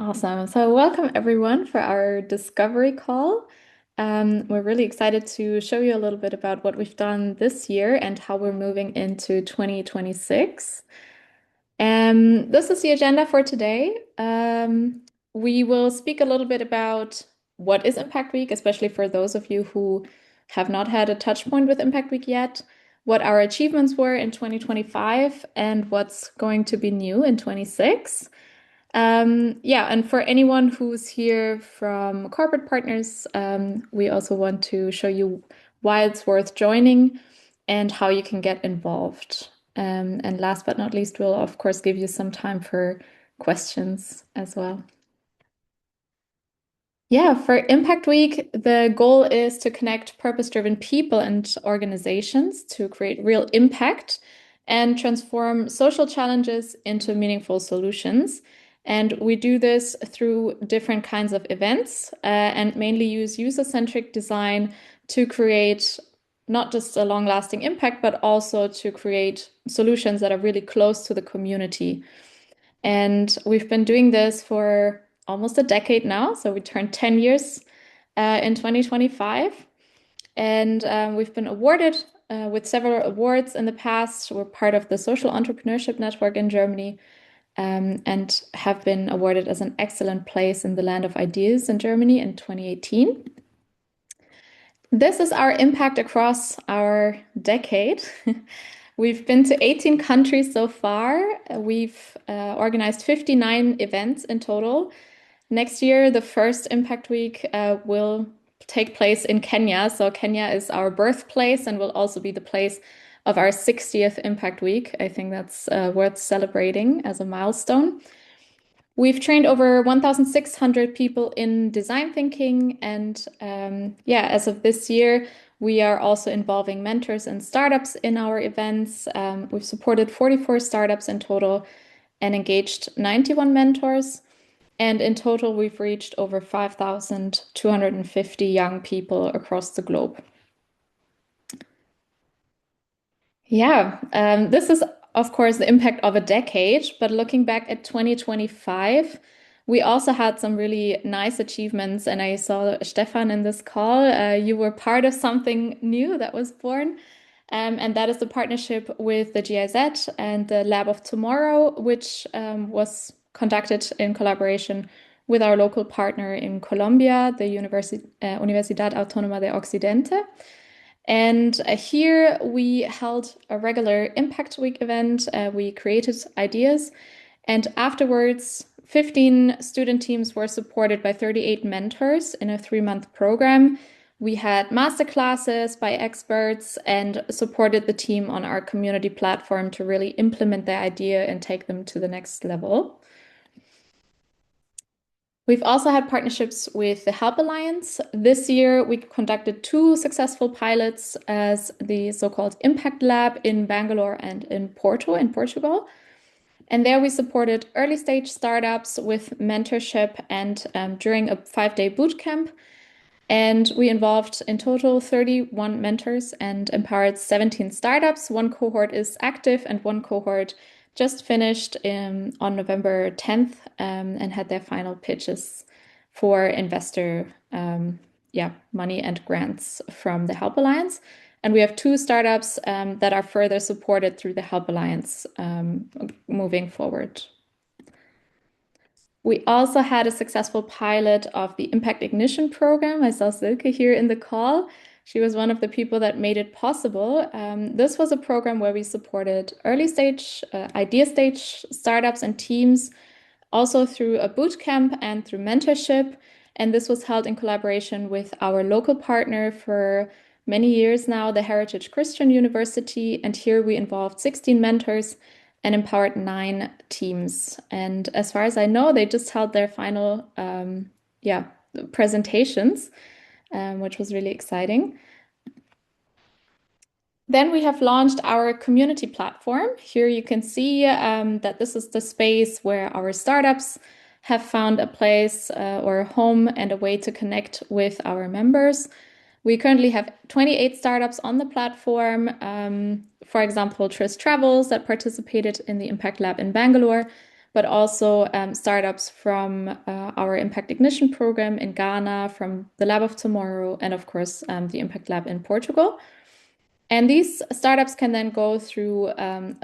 Awesome. So, welcome everyone for our discovery call. We're really excited to show you a little bit about what we've done this year and how we're moving into 2026. This is the agenda for today. We will speak a little bit about what is Impact Week, especially for those of you who have not had a touch point with Impact Week yet, what our achievements were in 2025, and what's going to be new in 26. Yeah, and for anyone who's here from corporate partners, we also want to show you why it's worth joining and how you can get involved. And last but not least, we'll of course give you some time for questions as well. Yeah, for Impact Week, the goal is to connect purpose-driven people and organizations to create real impact and transform social challenges into meaningful solutions. And we do this through different kinds of events and mainly use user-centric design to create not just a long-lasting impact, but also to create solutions that are really close to the community. And we've been doing this for almost a decade now. So we turned 10 years in 2025. And we've been awarded with several awards in the past. We're part of the Social Entrepreneurship Network in Germany and have been awarded as an excellent place in the land of ideas in Germany in 2018. This is our impact across our decade. We've been to 18 countries so far. We've organized 59 events in total. Next year, the first Impact Week will take place in Kenya. So, Kenya is our birthplace and will also be the place of our 60th Impact Week. I think that's worth celebrating as a milestone. We've trained over 1,600 people in design thinking. And yeah, as of this year, we are also involving mentors and startups in our events. We've supported 44 startups in total and engaged 91 mentors. And in total, we've reached over 5,250 young people across the globe. Yeah, this is, of course, the impact of a decade. But looking back at 2025, we also had some really nice achievements. And I saw Stefan in this call. You were part of something new that was born. And that is the partnership with the GIZ and the Lab of Tomorrow, which was conducted in collaboration with our local partner in Colombia, the Universidad Autónoma de Occidente. And here we held a regular Impact Week event. We created ideas, and afterwards, 15 student teams were supported by 38 mentors in a 3-month program. We had masterclasses by experts and supported the team on our community platform to really implement the idea and take them to the next level. We've also had partnerships with the Help Alliance. This year, we conducted 2 successful pilots as the so-called Impact Lab in Bangalore and in Porto, in Portugal. And there we supported early stage startups with mentorship and during a 5-day boot camp. And we involved in total 31 mentors and empowered 17 startups. One cohort is active and one cohort just finished on November 10th and had their final pitches for investor money and grants from the Help Alliance. And we have 2 startups that are further supported through the Help Alliance moving forward. We also had a successful pilot of the Impact Ignition program. I saw Silke here in the call. She was one of the people that made it possible. This was a program where we supported early stage, idea stage startups and teams, also through a boot camp and through mentorship. And this was held in collaboration with our local partner for many years now, the Heritage Christian University. And here we involved 16 mentors and empowered 9 teams. And as far as I know, they just held their final presentations, which was really exciting. Then we have launched our community platform. Here you can see that this is the space where our startups have found a place or a home and a way to connect with our members. We currently have 28 startups on the platform. For example, Tris Travels that participated in the Impact Lab in Bangalore, but also startups from our Impact Ignition program in Ghana, from the Lab of Tomorrow, and of course, the Impact Lab in Portugal. And these startups can then go through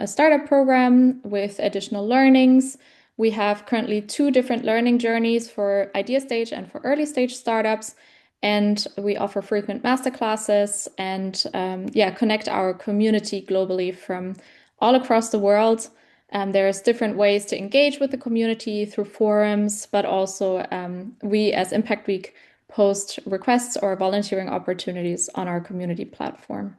a startup program with additional learnings. We have currently two different learning journeys for idea stage and for early stage startups. And we offer frequent masterclasses and connect our community globally from all across the world. There's different ways to engage with the community through forums, but also we as Impact Week post requests or volunteering opportunities on our community platform.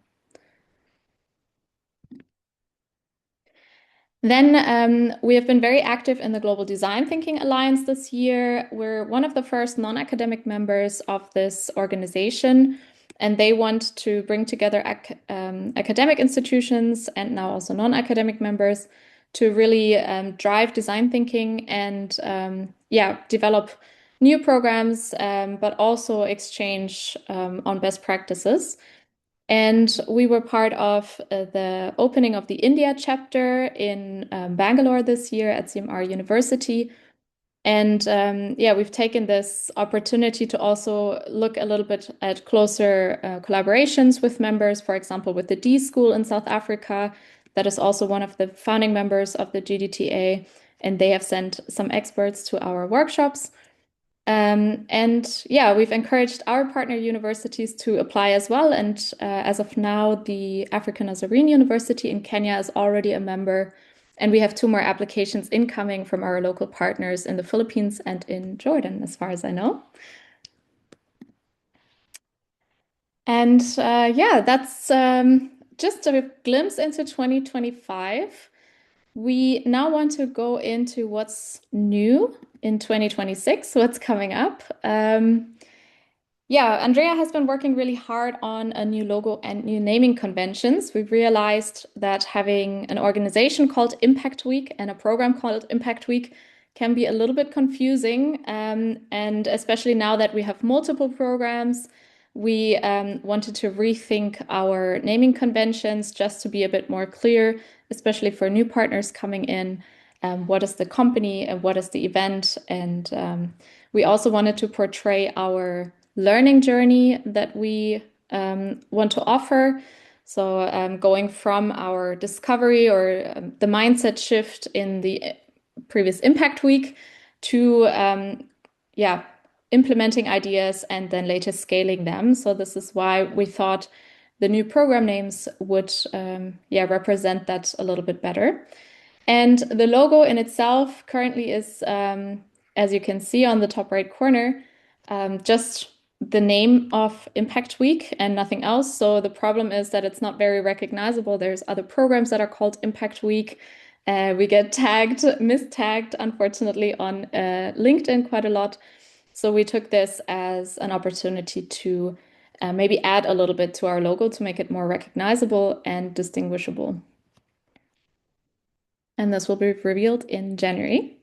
Then we have been very active in the Global Design Thinking Alliance this year. We're one of the first non-academic members of this organization, and they want to bring together academic institutions and now also non-academic members to really drive design thinking and develop new programs, but also exchange on best practices. And we were part of the opening of the India chapter in Bangalore this year at CMR University. And we've taken this opportunity to also look a little bit at closer collaborations with members, for example, with the D School in South Africa, that is also one of the founding members of the GDTA. And they have sent some experts to our workshops. We've encouraged our partner universities to apply as well. And as of now, the African Nazarene University in Kenya is already a member. And we have two more applications incoming from our local partners in the Philippines and in Jordan, as far as I know. And that's just a glimpse into 2025. We now want to go into what's new in 2026, what's coming up. Andrea has been working really hard on a new logo and new naming conventions. We've realized that having an organization called Impact Week and a program called Impact Week can be a little bit confusing. And especially now that we have multiple programs, we wanted to rethink our naming conventions just to be a bit more clear, especially for new partners coming in. What is the company and what is the event? And we also wanted to portray our learning journey that we want to offer. So going from our discovery or the mindset shift in the previous Impact Week to implementing ideas and then later scaling them. So this is why we thought the new program names would represent that a little bit better. And the logo in itself currently is, as you can see on the top right corner, just the name of Impact Week and nothing else. So the problem is that it's not very recognizable. There's other programs that are called Impact Week. We get mistagged, unfortunately, on LinkedIn quite a lot. So we took this as an opportunity to maybe add a little bit to our logo to make it more recognizable and distinguishable. And this will be revealed in January.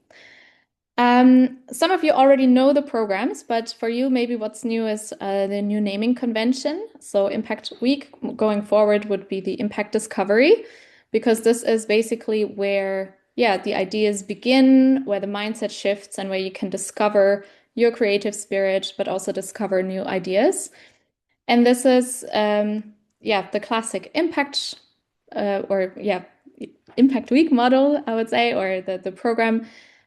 Some of you already know the programs, but for you, maybe what's new is the new naming convention. So Impact Week going forward would be the Impact Discovery, because this is basically where, the ideas begin, where the mindset shifts, and where you can discover your creative spirit, but also discover new ideas. And this is, the classic Impact Impact Week model, I would say, or the program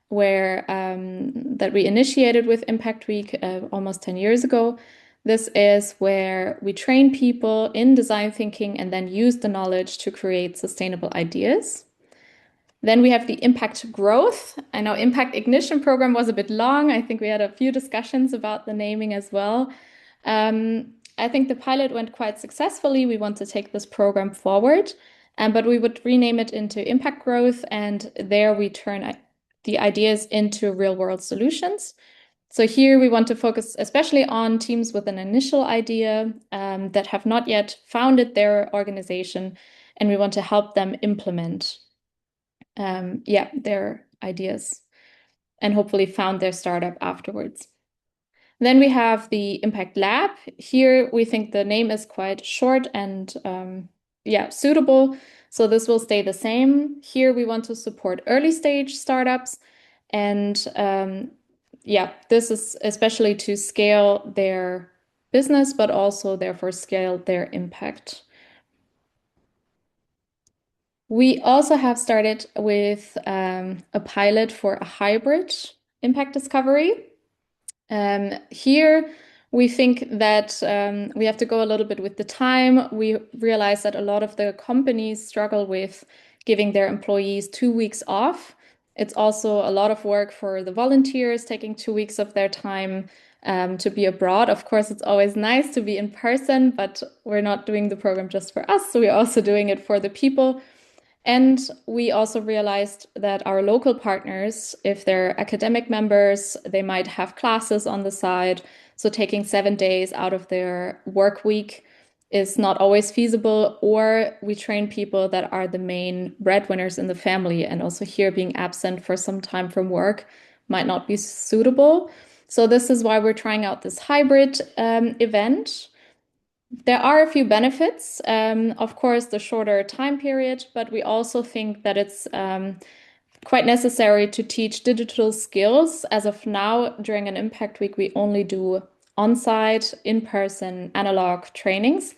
where that we initiated with Impact Week almost 10 years ago. This is where we train people in design thinking and then use the knowledge to create sustainable ideas. Then we have the Impact Growth. I know Impact Ignition program was a bit long. I think we had a few discussions about the naming as well. I think the pilot went quite successfully. We want to take this program forward, but we would rename it into Impact Growth, and there we turn the ideas into real-world solutions. So here we want to focus especially on teams with an initial idea that have not yet founded their organization, and we want to help them implement their ideas and hopefully found their startup afterwards. Then we have the Impact Lab. Here we think the name is quite short and suitable. So this will stay the same. Here we want to support early stage startups. And yeah, this is especially to scale their business, but also therefore scale their impact. We also have started with a pilot for a hybrid impact discovery. Here, we think that we have to go a little bit with the time. We realize that a lot of the companies struggle with giving their employees 2 weeks off. It's also a lot of work for the volunteers, taking 2 weeks of their time to be abroad. Of course, it's always nice to be in person, but we're not doing the program just for us. So we're also doing it for the people. And we also realized that our local partners, if they're academic members, they might have classes on the side. So taking 7 days out of their work week is not always feasible. Or we train people that are the main breadwinners in the family. And also here being absent for some time from work might not be suitable. So this is why we're trying out this hybrid event. There are a few benefits. Of course, the shorter time period, but we also think that it's quite necessary to teach digital skills. As of now, during an Impact Week, we only do on-site, in-person, analog trainings.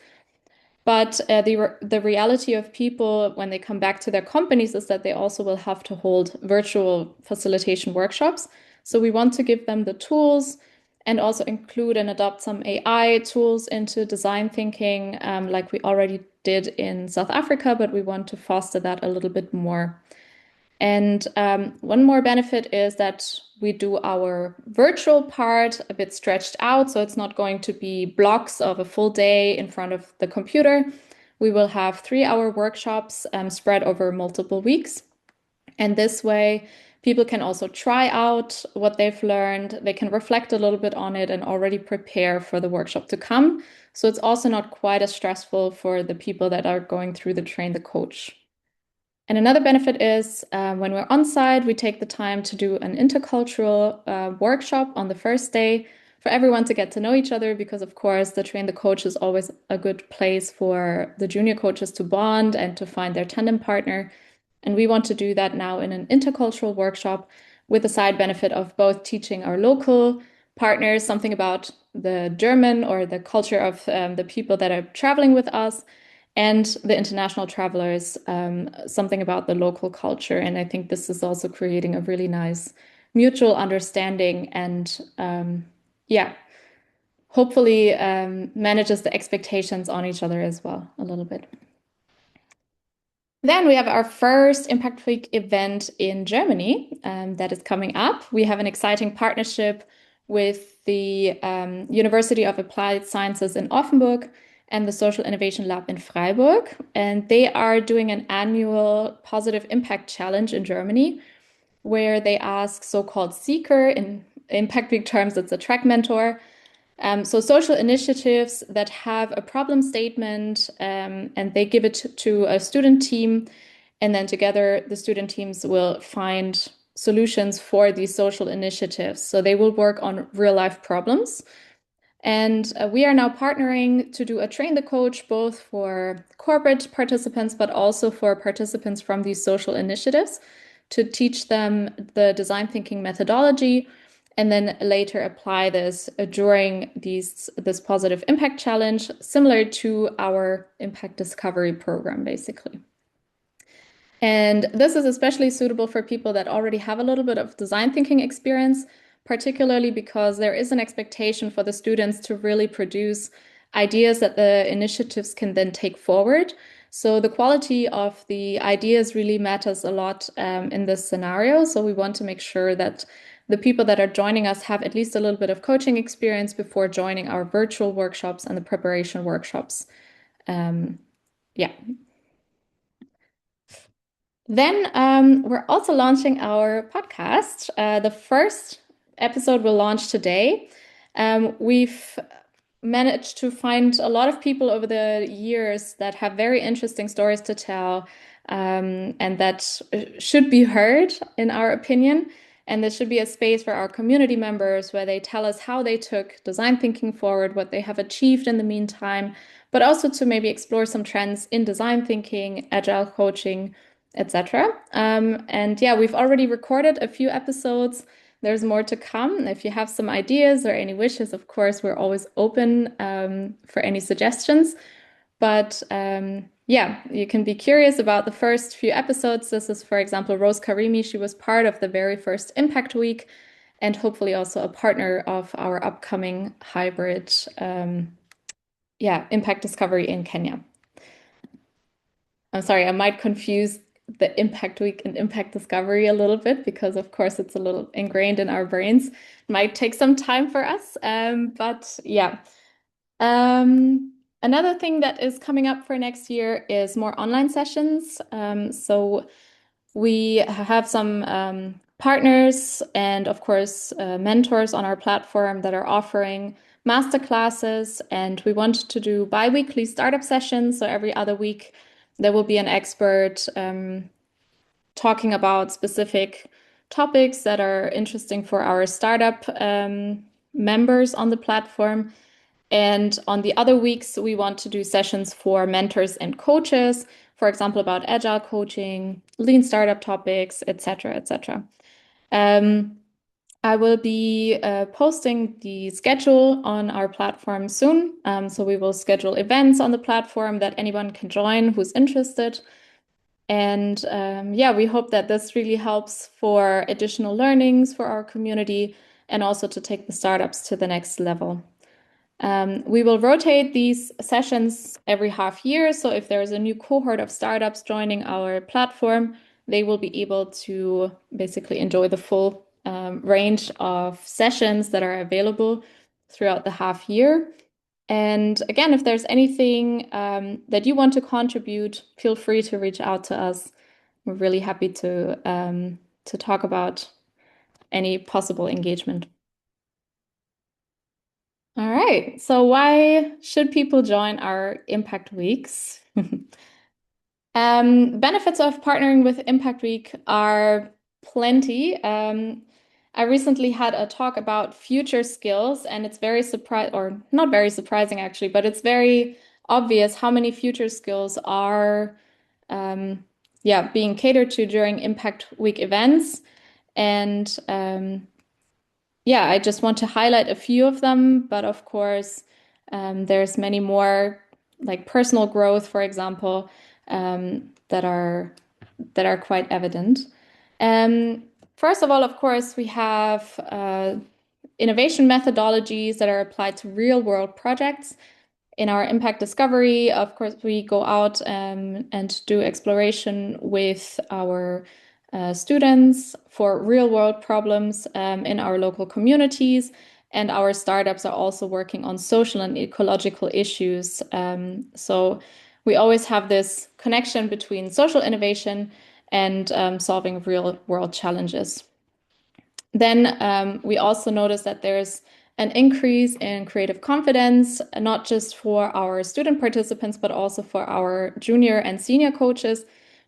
But the reality of people when they come back to their companies is that they also will have to hold virtual facilitation workshops. So we want to give them the tools and also include and adopt some AI tools into design thinking, like we already did in South Africa, but we want to foster that a little bit more. And one more benefit is that we do our virtual part a bit stretched out. So it's not going to be blocks of a full day in front of the computer. We will have 3-hour workshops spread over multiple weeks. And this way, people can also try out what they've learned. They can reflect a little bit on it and already prepare for the workshop to come. So it's also not quite as stressful for the people that are going through the train the coach. And another benefit is when we're on site, we take the time to do an intercultural workshop on the first day for everyone to get to know each other, because, of course, the train the coach is always a good place for the junior coaches to bond and to find their tandem partner. And we want to do that now in an intercultural workshop with the side benefit of both teaching our local partners something about the German or the culture of the people that are traveling with us, and the international travelers something about the local culture. And I think this is also creating a really nice mutual understanding and yeah, hopefully manages the expectations on each other as well a little bit. Then we have our first Impact Week event in Germany that is coming up. We have an exciting partnership with the University of Applied Sciences in Offenburg and the Social Innovation Lab in Freiburg. And they are doing an annual Positive Impact Challenge in Germany, where they ask so-called seeker, in Impact Week terms, it's a track mentor, so social initiatives that have a problem statement and they give it to a student team. And then together the student teams will find solutions for these social initiatives. So they will work on real life problems. And we are now partnering to do a train the coach, both for corporate participants, but also for participants from these social initiatives to teach them the design thinking methodology and then later apply this during this positive impact challenge, similar to our impact discovery program, basically. And this is especially suitable for people that already have a little bit of design thinking experience, particularly because there is an expectation for the students to really produce ideas that the initiatives can then take forward. So the quality of the ideas really matters a lot in this scenario. So we want to make sure that the people that are joining us have at least a little bit of coaching experience before joining our virtual workshops and the preparation workshops. Yeah. Then we're also launching our podcast. The first episode will launch today. We've managed to find a lot of people over the years that have very interesting stories to tell and that should be heard, in our opinion. And there should be a space for our community members where they tell us how they took design thinking forward, what they have achieved in the meantime, but also to maybe explore some trends in design thinking, agile coaching, etc. And yeah, we've already recorded a few episodes. There's more to come. If you have some ideas or any wishes, of course, we're always open for any suggestions. But yeah, you can be curious about the first few episodes. This is, for example, Rose Karimi. She was part of the very first Impact Week and hopefully also a partner of our upcoming hybrid impact discovery in Kenya. I'm sorry, I might confuse the Impact Week and Impact Discovery a little bit because, of course, it's a little ingrained in our brains. It might take some time for us, but yeah. Another thing that is coming up for next year is more online sessions. So we have some partners and, of course, mentors on our platform that are offering master classes, and we want to do bi-weekly startup sessions. So every other week, there will be an expert talking about specific topics that are interesting for our startup members on the platform. And on the other weeks, we want to do sessions for mentors and coaches, for example, about agile coaching, lean startup topics, etc., etc. I will be posting the schedule on our platform soon. So we will schedule events on the platform that anyone can join who's interested. And yeah, we hope that this really helps for additional learnings for our community and also to take the startups to the next level. We will rotate these sessions every half year. So if there is a new cohort of startups joining our platform, they will be able to basically enjoy the full range of sessions that are available throughout the half year. And again, if there's anything that you want to contribute, feel free to reach out to us. We're really happy to talk about any possible engagement. All right. So why should people join our Impact Weeks? Benefits of partnering with Impact Week are plenty. I recently had a talk about future skills, and it's very surprising, or not very surprising actually, but it's very obvious how many future skills are, being catered to during Impact Week events. And yeah, I just want to highlight a few of them, but of course, there's many more, like personal growth, for example, that are quite evident. First of all, of course, we have innovation methodologies that are applied to real world projects. In our impact discovery, of course, we go out and do exploration with our students for real world problems in our local communities. And our startups are also working on social and ecological issues. So we always have this connection between social innovation and solving real world challenges. Then we also notice that there's an increase in creative confidence, not just for our student participants, but also for our junior and senior coaches.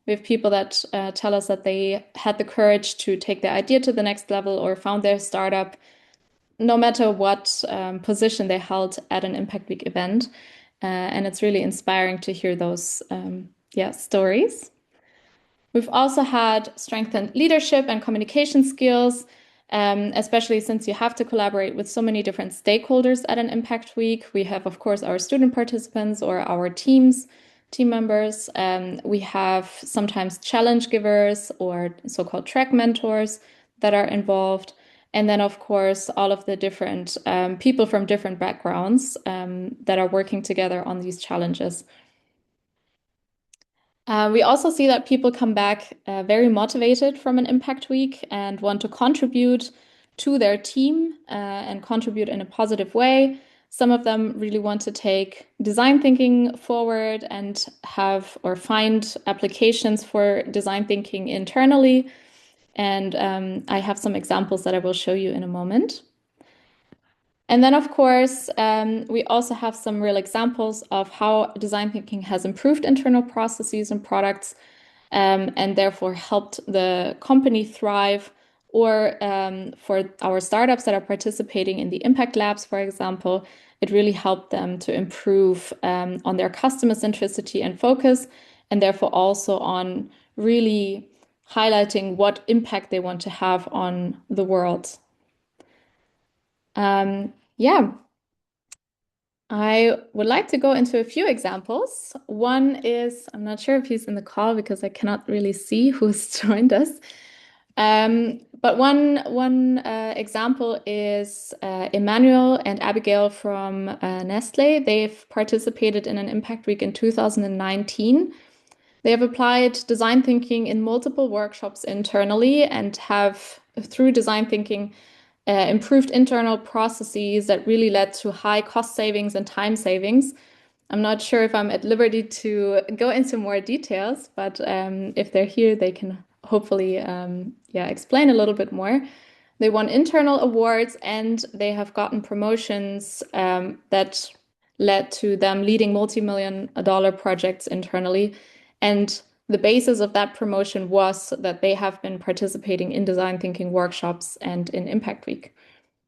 We have people that tell us that they had the courage to take their idea to the next level or found their startup, no matter what position they held at an Impact Week event. And it's really inspiring to hear those stories. We've also had strengthened leadership and communication skills, especially since you have to collaborate with so many different stakeholders at an Impact Week. We have, of course, our student participants or our team members. We have sometimes challenge givers or so-called track mentors that are involved. And then, of course, all of the different people from different backgrounds that are working together on these challenges. We also see that people come back very motivated from an Impact Week and want to contribute to their team and contribute in a positive way. Some of them really want to take design thinking forward and have or find applications for design thinking internally. And I have some examples that I will show you in a moment. And then, of course, we also have some real examples of how design thinking has improved internal processes and products and therefore helped the company thrive or for our startups that are participating in the Impact Labs, for example, it really helped them to improve on their customer centricity and focus, and therefore also on really highlighting what impact they want to have on the world. Yeah, I would like to go into a few examples. One is, I'm not sure if he's in the call because I cannot really see who's joined us. But one example is Emmanuel and Abigail from Nestle. They've participated in an Impact Week in 2019. They have applied design thinking in multiple workshops internally and have, through design thinking, improved internal processes that really led to high cost savings and time savings. I'm not sure if I'm at liberty to go into more details, but if they're here, they can hopefully explain a little bit more. They won internal awards and they have gotten promotions that led to them leading multi-million-dollar projects internally. And the basis of that promotion was that they have been participating in design thinking workshops and in Impact Week.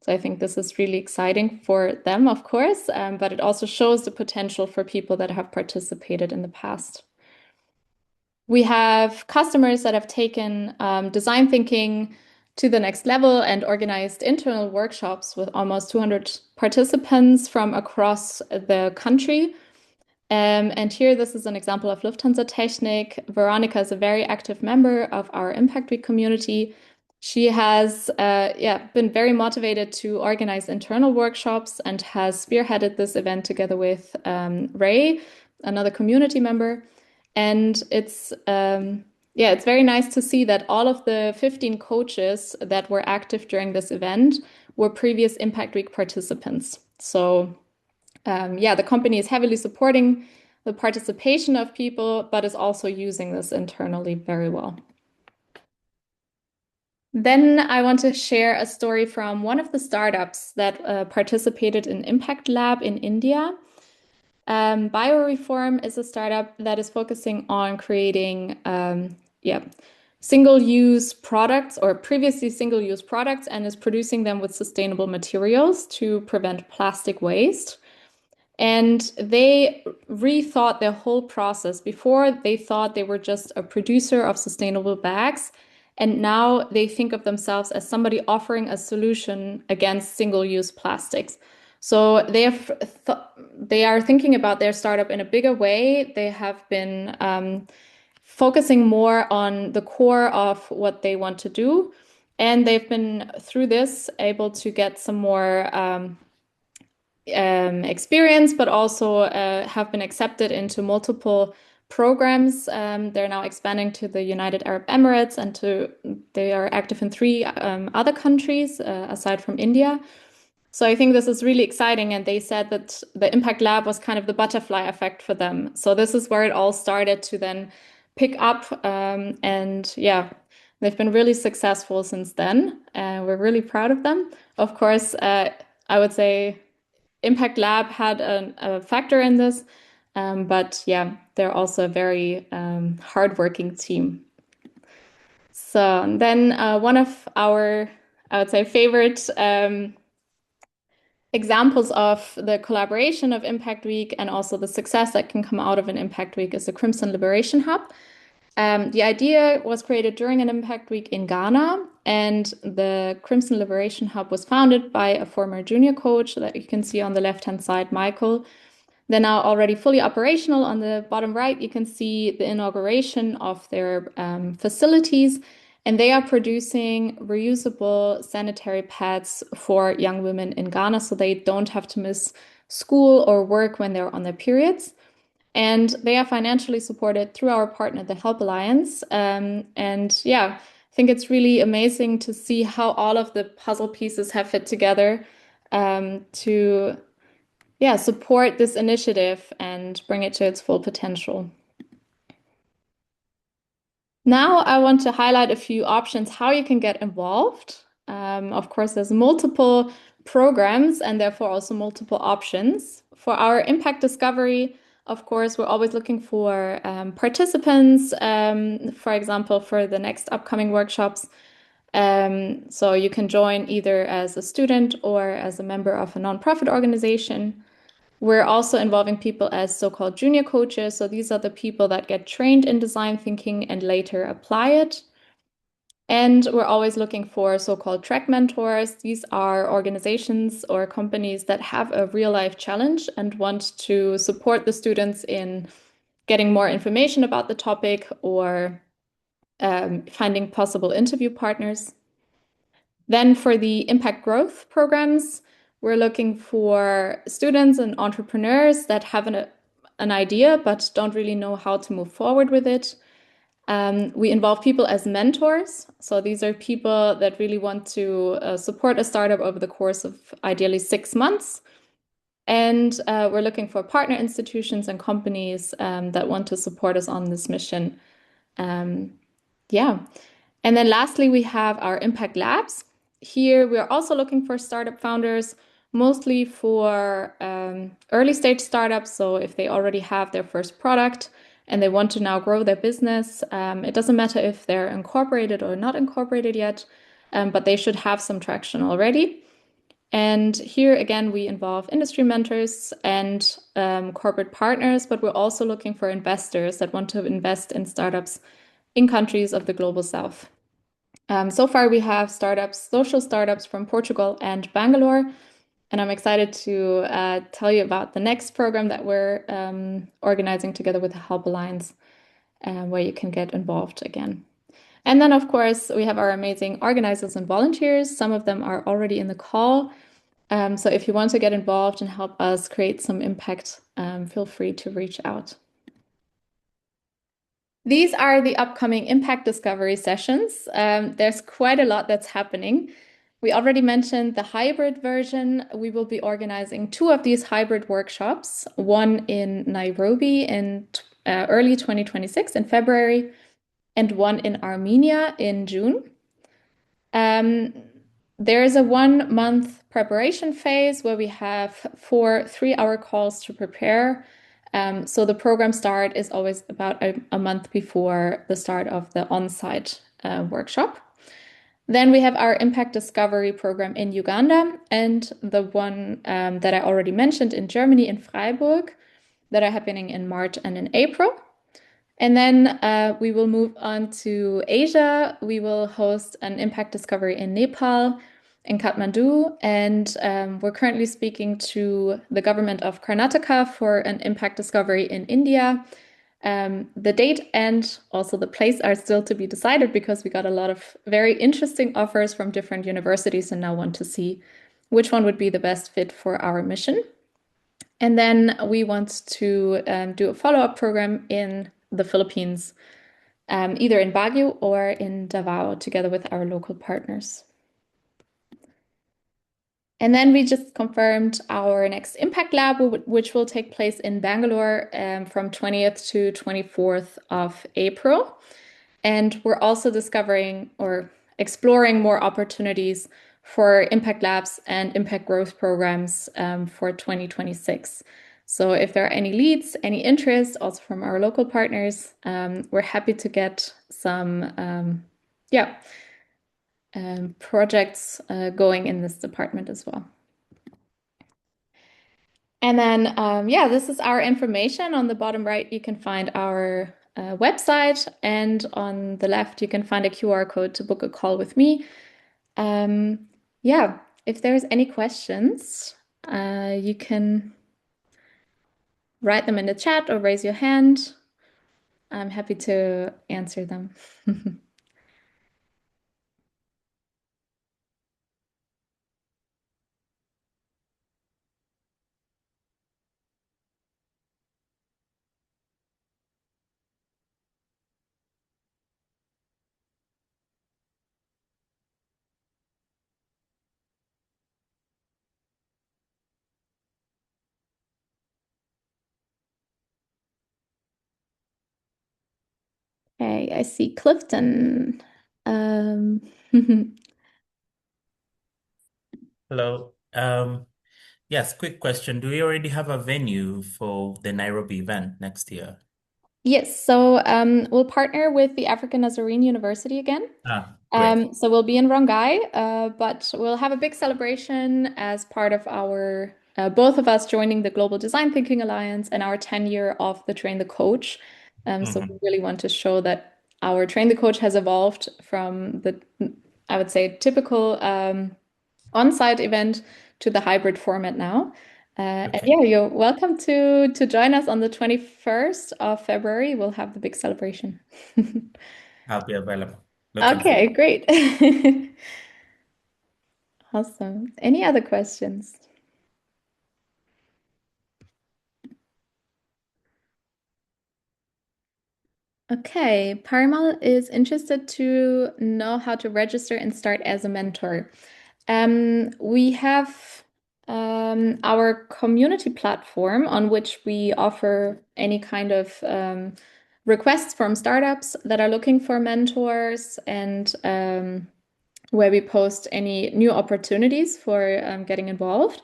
So I think this is really exciting for them, of course, but it also shows the potential for people that have participated in the past. We have customers that have taken design thinking to the next level and organized internal workshops with almost 200 participants from across the country. And here, this is an example of Lufthansa Technik. Veronica is a very active member of our Impact Week community. She has been very motivated to organize internal workshops and has spearheaded this event together with Ray, another community member. And it's very nice to see that all of the 15 coaches that were active during this event were previous Impact Week participants. So the company is heavily supporting the participation of people, but is also using this internally very well. Then I want to share a story from one of the startups that participated in Impact Lab in India. Bioreform is a startup that is focusing on creating single-use products or previously single-use products and is producing them with sustainable materials to prevent plastic waste. And they rethought their whole process. Before, they thought they were just a producer of sustainable bags. And now they think of themselves as somebody offering a solution against single-use plastics. So they are thinking about their startup in a bigger way. They have been focusing more on the core of what they want to do. And they've been, through this, able to get some more experience, but also have been accepted into multiple programs. They're now expanding to the United Arab Emirates and they are active in 3 other countries aside from India. So I think this is really exciting. And they said that the Impact Lab was kind of the butterfly effect for them. So this is where it all started to then pick up. They've been really successful since then. We're really proud of them. Of course, I would say Impact Lab had a factor in this, but they're also a very hardworking team. So then one of our, I would say, favorite examples of the collaboration of Impact Week and also the success that can come out of an Impact Week is the Crimson Liberation Hub. The idea was created during an Impact Week in Ghana, and the Crimson Liberation Hub was founded by a former junior coach that you can see on the left-hand side, Michael. They're now already fully operational. On the bottom right, you can see the inauguration of their facilities, and they are producing reusable sanitary pads for young women in Ghana so they don't have to miss school or work when they're on their periods. And they are financially supported through our partner, the Help Alliance. I think it's really amazing to see how all of the puzzle pieces have fit together to support this initiative and bring it to its full potential. Now I want to highlight a few options how you can get involved. Of course, there's multiple programs and therefore also multiple options. For our impact discovery, of course, we're always looking for participants, for example, for the next upcoming workshops. So you can join either as a student or as a member of a nonprofit organization. We're also involving people as so-called junior coaches. So these are the people that get trained in design thinking and later apply it. And we're always looking for so-called track mentors. These are organizations or companies that have a real-life challenge and want to support the students in getting more information about the topic or finding possible interview partners. Then for the impact growth programs, we're looking for students and entrepreneurs that have an idea but don't really know how to move forward with it. We involve people as mentors. So these are people that really want to support a startup over the course of ideally 6 months. And we're looking for partner institutions and companies that want to support us on this mission. Um, yeah. And then lastly, we have our Impact Labs. Here, we're also looking for startup founders, mostly for early stage startups. So if they already have their first product and they want to now grow their business, it doesn't matter if they're incorporated or not incorporated yet, but they should have some traction already. And here again, we involve industry mentors and corporate partners, but we're also looking for investors that want to invest in startups in countries of the global south. So far, we have startups, social startups from Portugal and Bangalore. And I'm excited to tell you about the next program that we're organizing together with the Help Alliance, where you can get involved again. And then, of course, we have our amazing organizers and volunteers. Some of them are already in the call. So if you want to get involved and help us create some impact, feel free to reach out. These are the upcoming impact discovery sessions. There's quite a lot that's happening. We already mentioned the hybrid version. We will be organizing two of these hybrid workshops, one in Nairobi in early 2026 in February, and one in Armenia in June. Um, there is a 1 month preparation phase where we have 4 3-hour calls to prepare. So the program start is always about a month before the start of the on-site workshop. Then we have our Impact Discovery program in Uganda and the one that I already mentioned in Germany in Freiburg that are happening in March and in April. And then we will move on to Asia. We will host an impact discovery in Nepal, in Kathmandu, and we're currently speaking to the government of Karnataka for an impact discovery in India. The date and also the place are still to be decided because we got a lot of very interesting offers from different universities and now want to see which one would be the best fit for our mission. And then we want to do a follow-up program in the Philippines, either in Baguio or in Davao, together with our local partners. And then we just confirmed our next Impact Lab, which will take place in Bangalore from 20th to 24th of April. And we're also discovering or exploring more opportunities for Impact Labs and Impact Growth programs for 2026. So if there are any leads, any interest, also from our local partners, we're happy to get some, projects going in this department as well. And then, this is our information. On the bottom right, you can find our website, and on the left, you can find a QR code to book a call with me. If there's any questions, you can write them in the chat or raise your hand. I'm happy to answer them. Okay, I see Clifton. Um, Hello. Yes, quick question. Do we already have a venue for the Nairobi event next year? Yes, so we'll partner with the African Nazarene University again. Great. So we'll be in Rongai, but we'll have a big celebration as part of our both of us joining the Global Design Thinking Alliance and our 10-year of the Train the Coach. So we Hmm. really want to show that our Train the Coach has evolved from the, I would say, typical on-site event to the hybrid format now. And Okay. yeah, you're welcome to join us on the 21st of February. We'll have the big celebration. I'll be available. Looking Okay, forward. great. Awesome. Any other questions? Okay, Parimal is interested to know how to register and start as a mentor. We have our community platform on which we offer any kind of requests from startups that are looking for mentors and where we post any new opportunities for getting involved.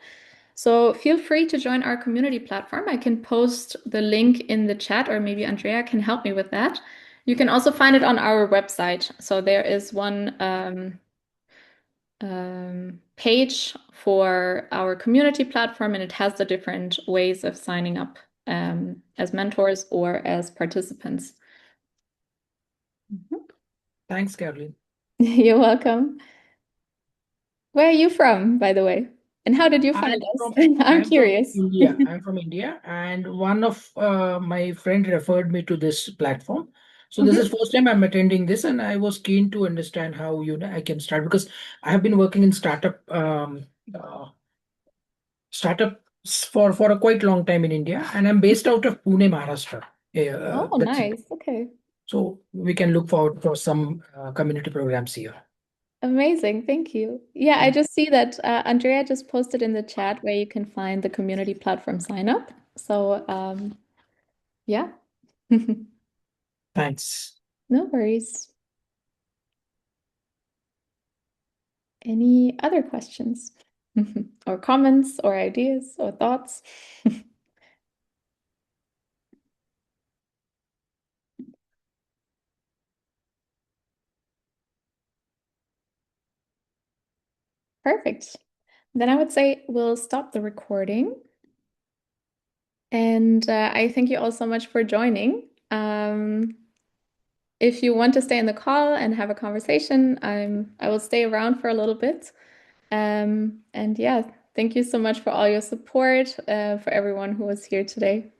So feel free to join our community platform. I can post the link in the chat, or maybe Andrea can help me with that. You can also find it on our website. So there is one page for our community platform, and it has the different ways of signing up as mentors or as participants. Mhm. Thanks, Caroline. You're welcome. Where are you from, by the way? And how did you find us? I'm I'm from curious. India. I'm from India, and one of my friend referred me to this platform. So this is Mhm. first time I'm attending this, and I was keen to understand how I can start because I have been working in startups for a quite long time in India, and I'm based out of Pune, Maharashtra. Oh, That's nice. Okay. so we can look forward for some community programs here. Amazing. Thank you. Yeah, I Thank just see that Andrea just posted in the chat where you can find the community platform sign up. So, yeah, Thanks. no worries. Any other questions or comments or ideas or thoughts? Perfect. Then I would say we'll stop the recording. And I thank you all so much for joining. If you want to stay in the call and have a conversation, I will stay around for a little bit. And yeah, thank you so much for all your support, for everyone who was here today.